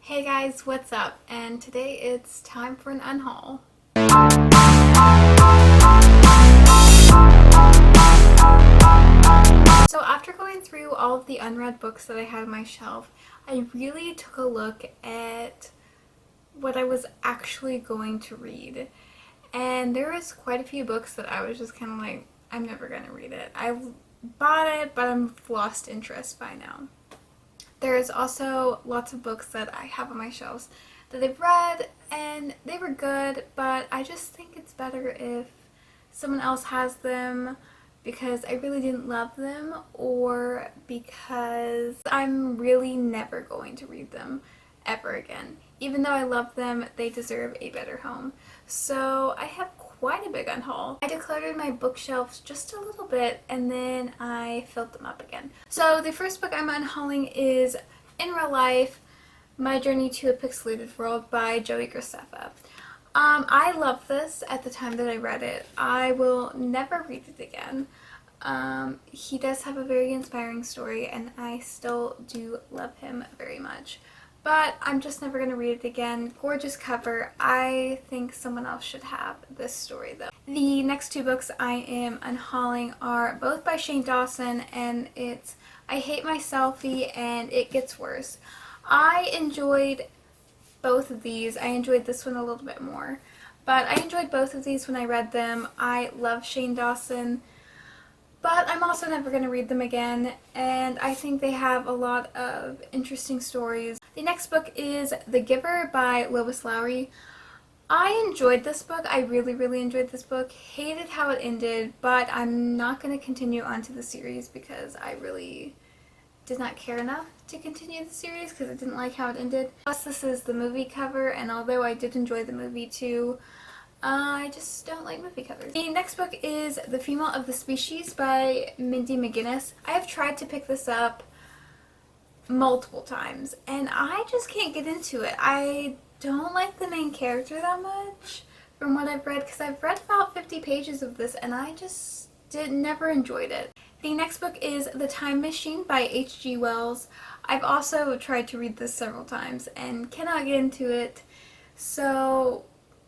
Hey guys, what's up? And today it's time for an unhaul. So after going through all of the unread books that I had on my shelf, I really took a look at what I was actually going to read. And there was quite a few books that I was just kind of like, I'm never going to read it. I bought it, but I've lost interest by now. There's also lots of books that I have on my shelves that I've read and they were good, but I just think it's better if someone else has them because I really didn't love them or because I'm really never going to read them ever again. Even though I love them, they deserve a better home. So I have quite a big unhaul. I decluttered my bookshelves just a little bit and then I filled them up again. So the first book I'm unhauling is In Real Life, My Journey to a Pixelated World by Joey Graceffa. I loved this at the time that I read it. I will never read it again. He does have a very inspiring story and I still do love him very much. But I'm just never going to read it again. Gorgeous cover. I think someone else should have this story though. The next two books I am unhauling are both by Shane Dawson, and it's I Hate My Selfie and It Gets Worse. I enjoyed both of these. I enjoyed this one a little bit more. But I enjoyed both of these when I read them. I love Shane Dawson. But I'm also never going to read them again, and I think they have a lot of interesting stories. The next book is The Giver by Lois Lowry. I enjoyed this book. I really enjoyed this book. Hated how it ended, but I'm not going to continue on to the series because I really did not care enough to continue the series because I didn't like how it ended. Plus, this is the movie cover, and although I did enjoy the movie too, I just don't like movie covers. The next book is The Female of the Species by Mindy McGinnis. I have tried to pick this up multiple times and I just can't get into it. I don't like the main character that much from what I've read because I've read about 50 pages of this and I just never enjoyed it. The next book is The Time Machine by H.G. Wells. I've also tried to read this several times and cannot get into it, so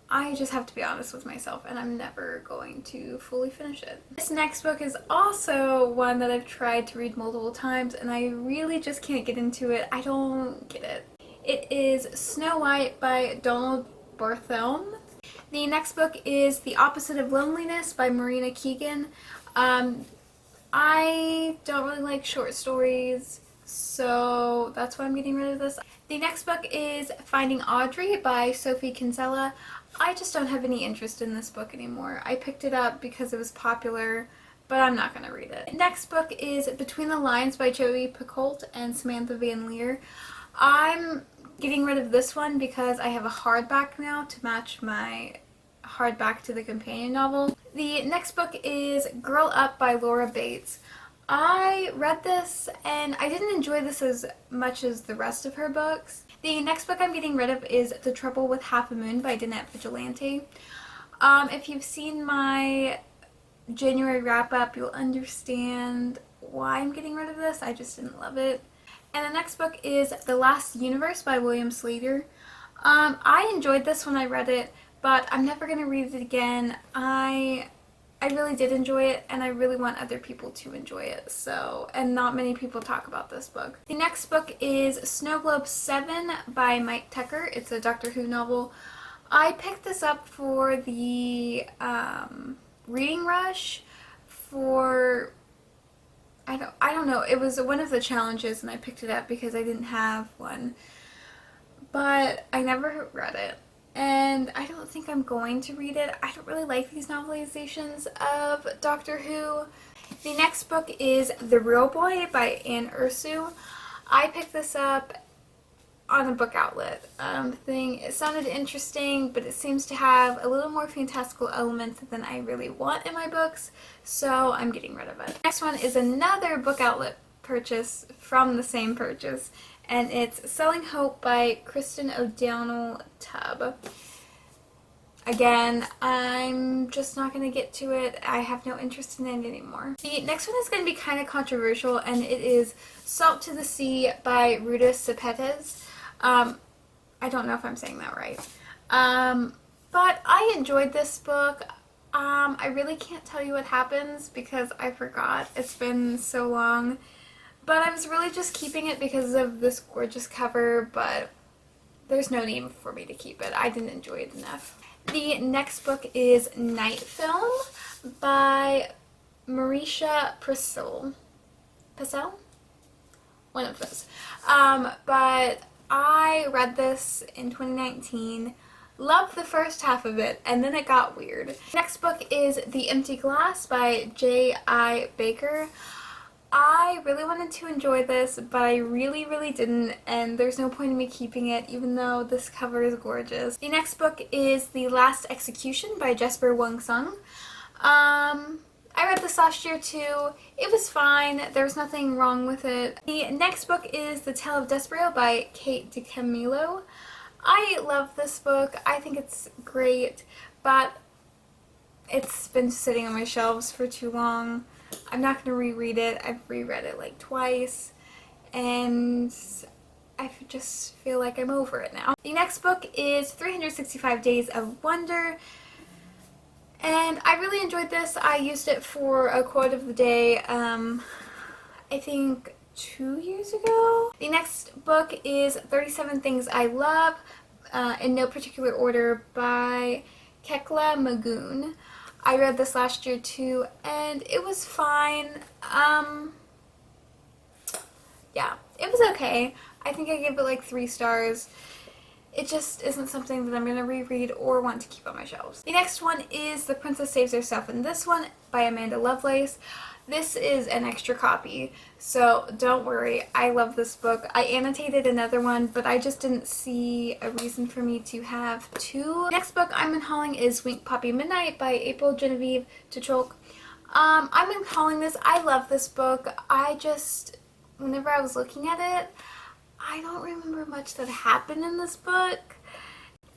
I just have to be honest with myself and I'm never going to fully finish it. This next book is also one that I've tried to read multiple times and I really just can't get into it. I don't get it. It is Snow White by Donald Barthelme. The next book is The Opposite of Loneliness by Marina Keegan. I don't really like short stories, so that's why I'm getting rid of this. The next book is Finding Audrey by Sophie Kinsella. I just don't have any interest in this book anymore. I picked it up because it was popular, but I'm not going to read it. Next book is Between the Lines by Joey Picoult and Samantha Van Leer. I'm getting rid of this one because I have a hardback now to match my hardback to the companion novel. The next book is Girl Up by Laura Bates. I read this and I didn't enjoy this as much as the rest of her books. The next book I'm getting rid of is The Trouble with Half a Moon by Danette Vigilante. If you've seen my January wrap-up, you'll understand why I'm getting rid of this. I just didn't love it. And the next book is The Last Universe by William Slater. I enjoyed this when I read it, but I'm never going to read it again. I really did enjoy it and I really want other people to enjoy it, and not many people talk about this book. The next book is Snow Globe 7 by Mike Tucker. It's a Doctor Who novel. I picked this up for the reading rush for I don't know, it was one of the challenges and I picked it up because I didn't have one, but I never read it. And I don't think I'm going to read it. I don't really like these novelizations of Doctor Who. The next book is The Real Boy by Anne Ursu. I picked this up on a book outlet thing. It sounded interesting, but it seems to have a little more fantastical elements than I really want in my books, so I'm getting rid of it. Next one is another book outlet purchase from the same purchase, and it's Selling Hope by Kristen O'Donnell Tubb. Again, I'm just not going to get to it. I have no interest in it anymore. The next one is going to be kind of controversial, and it is Salt to the Sea by Ruta Sepetys. I don't know if I'm saying that right. But I enjoyed this book. I really can't tell you what happens because I forgot. It's been so long. But I was really just keeping it because of this gorgeous cover, but there's no need for me to keep it. I didn't enjoy it enough. The next book is Night Film by Marisha Purcell. Purcell? One of those. But I read this in 2019. Loved the first half of it, and then it got weird. Next book is The Empty Glass by J.I. Baker. I really wanted to enjoy this, but I really didn't, and there's no point in me keeping it, even though this cover is gorgeous. The next book is The Last Execution by Jesper Wong Sung. I read this last year too. It was fine. There's nothing wrong with it. The next book is The Tale of Desperio by Kate DiCamillo. I love this book. I think it's great, but it's been sitting on my shelves for too long. I'm not going to reread it. I've reread it like twice, and I just feel like I'm over it now. The next book is 365 Days of Wonder, and I really enjoyed this. I used it for a quote of the day, I think 2 years ago. The next book is 37 Things I Love, in no particular order, by Kekla Magoon. I read this last year too, and it was fine. Yeah, it was okay. I think I gave it like 3 stars. It just isn't something that I'm going to reread or want to keep on my shelves. The next one is The Princess Saves Herself in This One by Amanda Lovelace. This is an extra copy, so don't worry. I love this book. I annotated another one, but I just didn't see a reason for me to have 2. Next book I'm unhauling is Wink Poppy Midnight by April Genevieve Tuchok. I'm unhauling this. I love this book. Whenever I was looking at it, I don't remember much that happened in this book,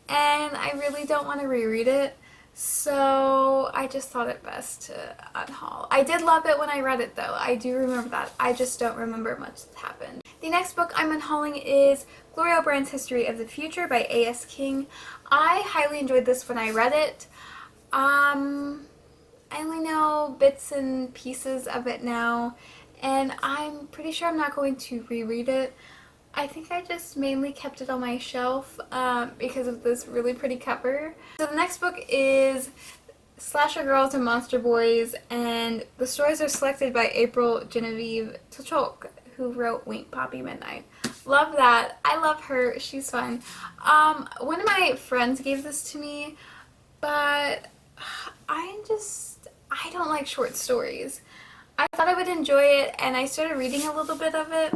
and I really don't want to reread it. So I just thought it best to unhaul. I did love it when I read it though. I do remember that. I just don't remember much that happened. The next book I'm unhauling is Gloria O'Brien's History of the Future by A.S. King. I highly enjoyed this when I read it. I only know bits and pieces of it now, and I'm pretty sure I'm not going to reread it. I think I just mainly kept it on my shelf because of this really pretty cover. So the next book is Slasher Girls and Monster Boys, and the stories are selected by April Genevieve Tuchok, who wrote Wink Poppy Midnight. Love that. I love her. She's fun. One of my friends gave this to me, but I don't like short stories. I thought I would enjoy it, and I started reading a little bit of it,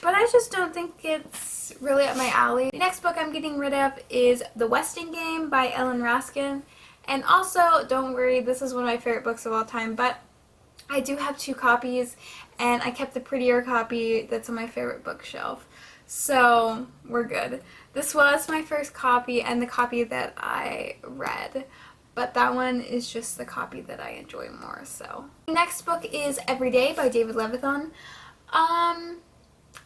but I just don't think it's really up my alley. The next book I'm getting rid of is The Westing Game by Ellen Raskin. And also, don't worry, this is one of my favorite books of all time, but I do have 2 copies, and I kept the prettier copy that's on my favorite bookshelf. So, we're good. This was my first copy and the copy that I read, but that one is just the copy that I enjoy more, so. The next book is Every Day by David Levithan.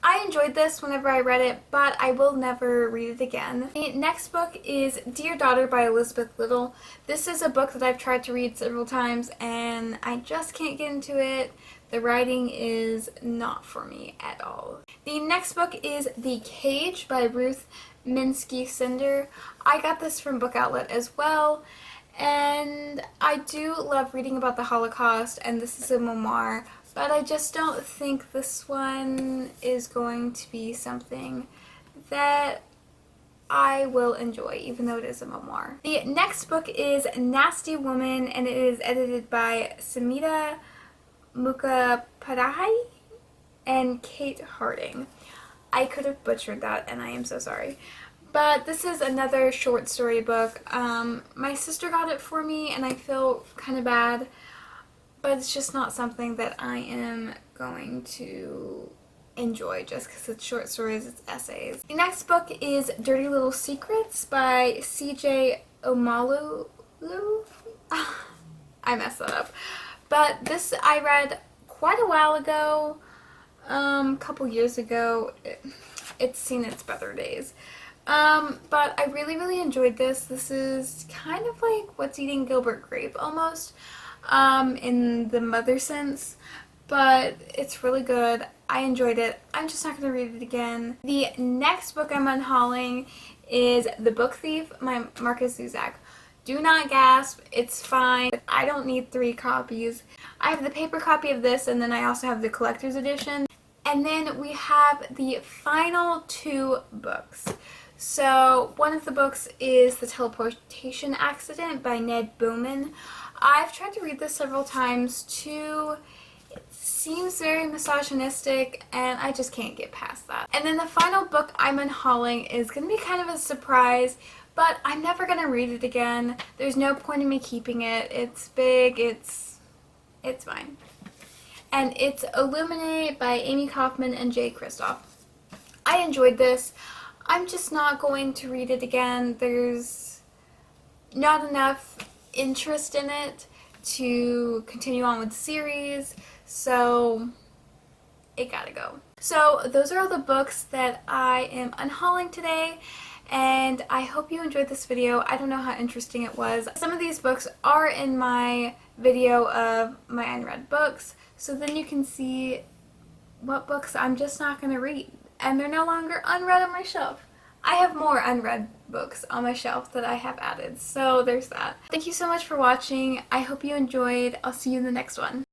I enjoyed this whenever I read it, but I will never read it again. The next book is Dear Daughter by Elizabeth Little. This is a book that I've tried to read several times, and I just can't get into it. The writing is not for me at all. The next book is The Cage by Ruth Minsky Cinder. I got this from Book Outlet as well, and I do love reading about the Holocaust, and this is a memoir, but I just don't think this one is going to be something that I will enjoy, even though it is a memoir. The next book is Nasty Woman, and it is edited by Samita Mukhopadhyay and Kate Harding. I could have butchered that, and I am so sorry. But this is another short story book. My sister got it for me, and I feel kind of bad, but it's just not something that I am going to enjoy just because it's short stories, it's essays. The next book is Dirty Little Secrets by C.J. Omalu. I messed that up. But this I read quite a while ago, a couple years ago. It's seen its better days. But I really enjoyed this. This is kind of like What's Eating Gilbert Grape almost, in the mother sense, but it's really good. I enjoyed it. I'm just not going to read it again. The next book I'm unhauling is The Book Thief by Marcus Zuzak. Do not gasp, it's fine. I don't need 3 copies. I have the paper copy of this, and then I also have the collector's edition. And then we have the final 2 books. So one of the books is The Teleportation Accident by Ned Bowman. I've tried to read this several times too. It seems very misogynistic, and I just can't get past that. And then the final book I'm unhauling is going to be kind of a surprise, but I'm never going to read it again. There's no point in me keeping it. It's big, it's fine. And it's Illuminate by Amy Kaufman and Jay Kristoff. I enjoyed this. I'm just not going to read it again. There's not enough interest in it to continue on with the series, so it gotta go. So those are all the books that I am unhauling today, and I hope you enjoyed this video. I don't know how interesting it was. Some of these books are in my video of my unread books, so then you can see what books I'm just not going to read, and they're no longer unread on my shelf. I have more unread books on my shelf that I have added, so there's that. Thank you so much for watching. I hope you enjoyed. I'll see you in the next one.